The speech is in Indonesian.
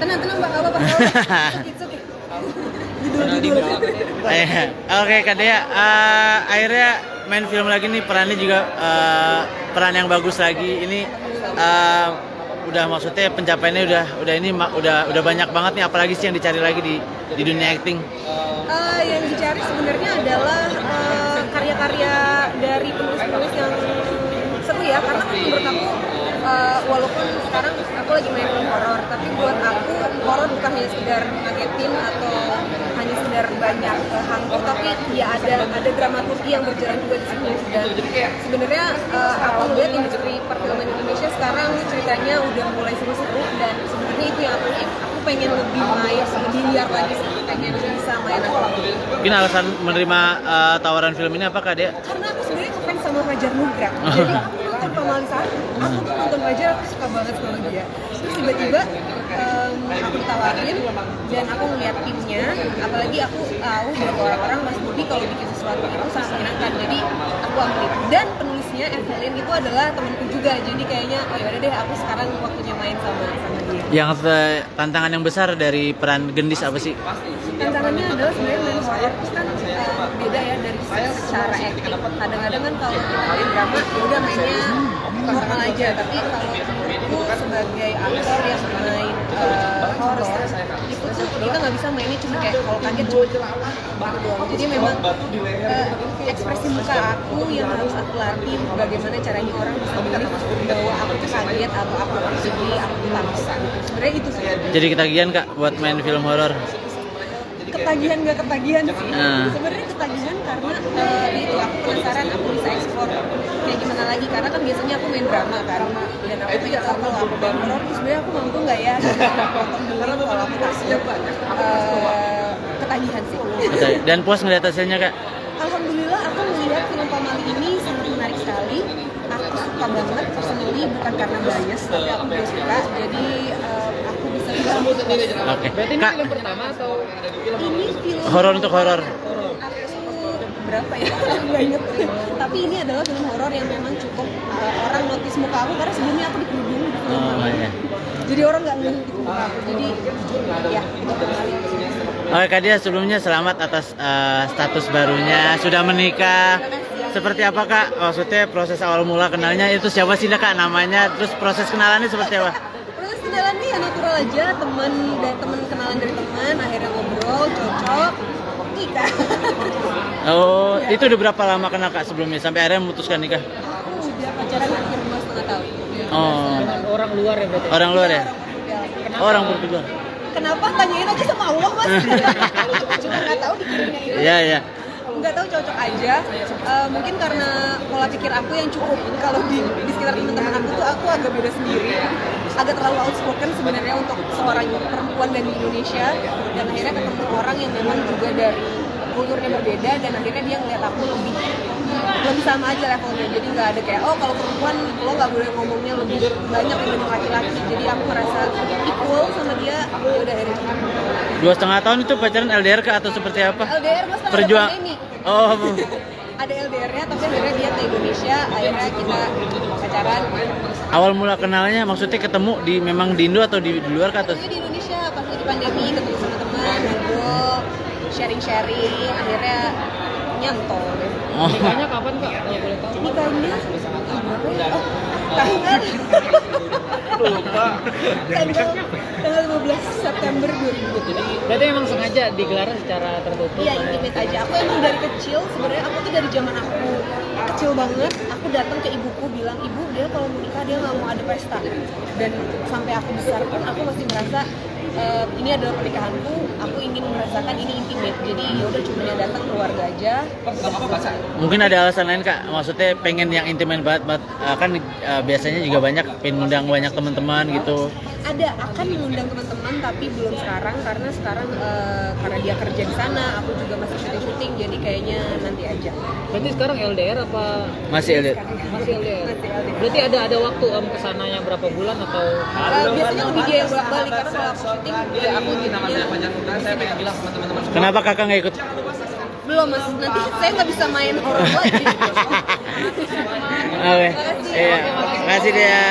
Tenang Mbak, nggak apa-apa. It's okay. Judul. Oke Kak Dea, akhirnya main film lagi nih, perannya juga peran yang bagus lagi. Ini udah maksudnya pencapaiannya udah banyak banget nih, apalagi sih yang dicari lagi di dunia acting? Yang dicari sebenarnya adalah karya-karya dari penulis-penulis yang seru ya, karena kan menurut aku walaupun sekarang aku lagi main film horor, tapi buat aku horor bukan hanya sekedar ngagetin atau hanya sekedar banyak hantu, tapi ya ada dramaturgi yang berjalan juga di sini. Dan sebenarnya aku melihat industri perfilman Indonesia sekarang ceritanya udah mulai seru-seru, dan sebenarnya itu yang aku pengen lebih main, lebih liar lagi sih, pengen bisa main apa. Mungkin alasan menerima tawaran film ini apa Kak Dea? Karena aku sebenarnya ngefans sama Fajar Nugra, jadi tanpa malis aku tuh nonton Fajar, aku suka banget sama dia. Terus tiba-tiba aku ditawarin dan aku ngeliat timnya, apalagi aku tahu beberapa orang Mas Budi kalau bikin sesuatu itu sangat menyenangkan, jadi aku ambil itu. Dan penulisnya Evelyn itu adalah temanku juga, jadi kayaknya oh yaudah deh, aku sekarang waktunya main sama dia. Yang tantangan yang besar dari peran Gendis apa sih? Tantangannya adalah sebenarnya main horor itu kan beda ya dari secara acting. Kadang-kadang kan kalau kita main drama ya udah mainnya normal aja, tapi kalau aku sebagai aktor yang main horor itu tuh kita nggak bisa mainnya cuma kayak kalau kaget cuma doang. Jadi memang ekspresi muka aku yang harus aku latih, bagaimana caranya orang bisa melihat bahwa aku tuh kaget atau aku sedih, aku takut. Sebenarnya itu sih. Jadi ketagihan Kak buat main film horor? Ketagihan nggak ketagihan sih. Sebenarnya ketagihan karena itu aku penasaran aku bisa eksplor kayak gimana lagi, karena kan biasanya aku main drama kan, dan aku pengen tahu kalau aku main horor sebenarnya aku mampu nggak ya, potong dulu kalau aku takut. Ketagihan sih. Dan puas ngeliat hasilnya Kak? Alhamdulillah aku melihat film Pamali ini sangat menarik sekali. Aku suka banget personally, bukan karena bias, tapi aku juga suka. Jadi aku bisa bilang Oke. Berarti ini Kak, film pertama atau ini film horor untuk horor? Aku berapa ya? Nggak inget. Tapi ini adalah film horor yang memang cukup orang notice muka aku, karena sebelumnya aku dikerudung di film Pamali. Iya. Jadi orang nggak ngelihat di muka aku. Jadi ya, itu Pamali. Oke Kak Dea, sebelumnya selamat atas status barunya, sudah menikah. Seperti apa Kak? Maksudnya proses awal mula kenalnya itu siapa sih Kak namanya? Terus proses kenalannya seperti apa? Proses kenalannya ya natural aja, teman kenalan dari teman, akhirnya ngobrol, cocok, nikah. Oh, itu udah berapa lama kenal Kak sebelumnya sampai akhirnya memutuskan nikah? Aku udah pacaran hampir 2,5 tahun. Oh, orang luar ya berarti? orang luar ya? Portugal. Oh, orang Portugal. Kenapa? Tanyain aja sama Allah Mas. Cuma nggak tahu dikirimnya itu. Iya, iya. Nggak tahu, cocok aja. Mungkin karena pola pikir aku yang cukup, kalau di sekitar teman-teman aku tuh aku agak beda sendiri, agak terlalu outspoken sebenarnya untuk seorang perempuan dari Indonesia, dan akhirnya ketemu orang yang memang juga dari kulturnya berbeda, dan akhirnya dia ngeliat aku lebih sama aja levelnya. Jadi nggak ada kayak oh kalau perempuan lo nggak boleh ngomongnya lebih banyak dibanding laki-laki. Jadi aku merasa equal sama dia. Ya udah akhirnya 2,5 tahun itu pacaran LDR Kak atau seperti apa? LDR Mas, kan Perjuang. ada pandemi. Oh, Ada LDR-nya, tapi akhirnya dia ke Indonesia, akhirnya kita pacaran. awal mula kenalnya maksudnya ketemu memang di Indo atau di luar Kak? Atau? Ketemunya di Indonesia pas lagi pandemi, ketemu sama teman, ngobrol, sharing, akhirnya nyantol. Oh. Nikahnya kapan Kak? Kalau boleh tahu. Nikahnya berapa ya? Oh, tanggal tanggal 15 September 2020. Jadi berarti emang sengaja digelar secara tertutup? Iya, intimate aja. Aku emang dari kecil, sebenarnya aku tuh dari zaman aku kecil banget, aku datang ke ibuku bilang, ibu dia kalau mau nikah dia nggak mau ada pesta. Dan sampai aku besar pun aku masih merasa ini adalah pernikahanku, aku ingin merasakan ini intimate. Jadi ya udah cuma yang datang keluarga aja. Mungkin ada alasan lain Kak, maksudnya pengen yang intimate banget kan biasanya juga banyak pengen ngundang banyak teman-teman gitu. Ada akan mengundang teman-teman tapi belum sekarang, karena sekarang karena dia kerja di sana, aku juga masih syuting, jadi kayaknya nanti aja. Berarti sekarang LDR apa? Masih LDR. Masih LDR. Masih LDR. Berarti ada waktu kesananya berapa bulan atau? Biasanya lebih dia yang bolak-balik, karena kalau aku syuting Aku namanya Fajar Nugra, saya pengen bilang sama teman-teman. Kenapa Kakak nggak ikut? belum Mas, nanti saya nggak bisa main horor lagi. Oke. Iya. Makasih dia.